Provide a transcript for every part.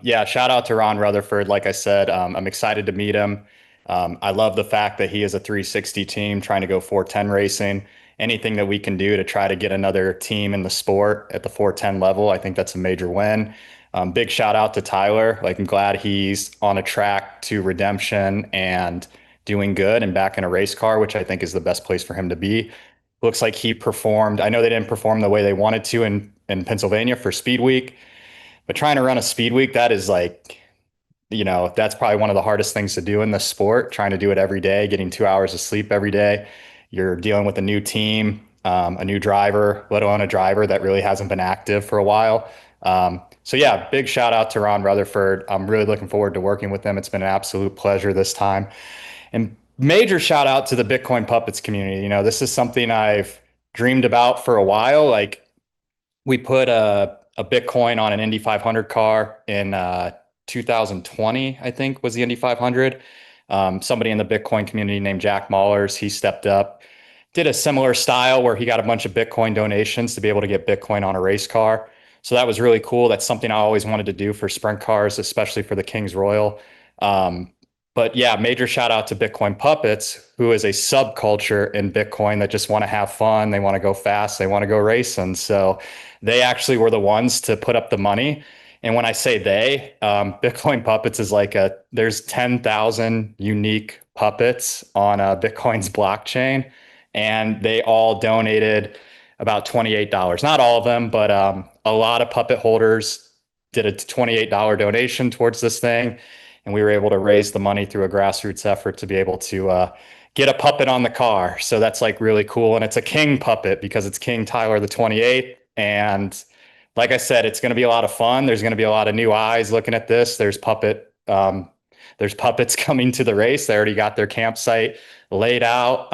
Yeah, shout out to Ron Rutherford. Like I said, I'm excited to meet him. I love the fact that he is a 360 team trying to go 410 racing. Anything that we can do to try to get another team in the sport at the 410 level, I think that's a major win. Big shout out to Tyler. Like, I'm glad he's on a track to redemption and doing good and back in a race car, which I think is the best place for him to be. Looks like he performed. I know they didn't perform the way they wanted to in Pennsylvania for Speed Week, but trying to run a Speed Week, that is like, that's probably one of the hardest things to do in this sport, trying to do it every day, getting 2 hours of sleep every day. You're dealing with a new team, a new driver, let alone a driver that really hasn't been active for a while. So yeah, big shout out to Ron Rutherford. I'm really looking forward to working with them. It's been an absolute pleasure this time. And major shout out to the Bitcoin Puppets community. This is something I've dreamed about for a while. Like, we put a Bitcoin on an Indy 500 car in 2020, I think was the Indy 500. Somebody in the Bitcoin community named Jack Maulers, he stepped up, did a similar style where he got a bunch of Bitcoin donations to be able to get Bitcoin on a race car. So that was really cool. That's something I always wanted to do for sprint cars, especially for the Kings Royal. Um, but yeah, major shout out to Bitcoin Puppets, who is a subculture in Bitcoin that just want to have fun. They want to go fast. They want to go racing. So they actually were the ones to put up the money. And when I say they, Bitcoin Puppets is like there's 10,000 unique puppets on Bitcoin's blockchain, and they all donated about $28. Not all of them, but a lot of puppet holders did a $28 donation towards this thing. And we were able to raise the money through a grassroots effort to be able to get a puppet on the car. So that's like really cool. And it's a King puppet because it's King Tyler the 28th. And like I said, it's going to be a lot of fun. There's going to be a lot of new eyes looking at this. There's puppets coming to the race. They already got their campsite laid out.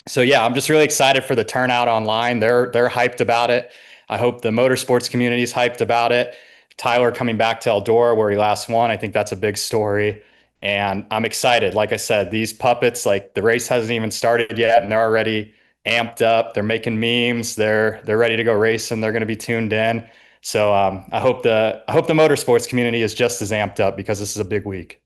So yeah, I'm just really excited for the turnout online. They're hyped about it. I hope the motorsports community is hyped about it. Tyler coming back to Eldora where he last won, I think that's a big story. And I'm excited. Like I said, these puppets, like the race hasn't even started yet, and they're already amped up. They're making memes. They're ready to go racing. They're going to be tuned in. So I hope the motorsports community is just as amped up because this is a big week.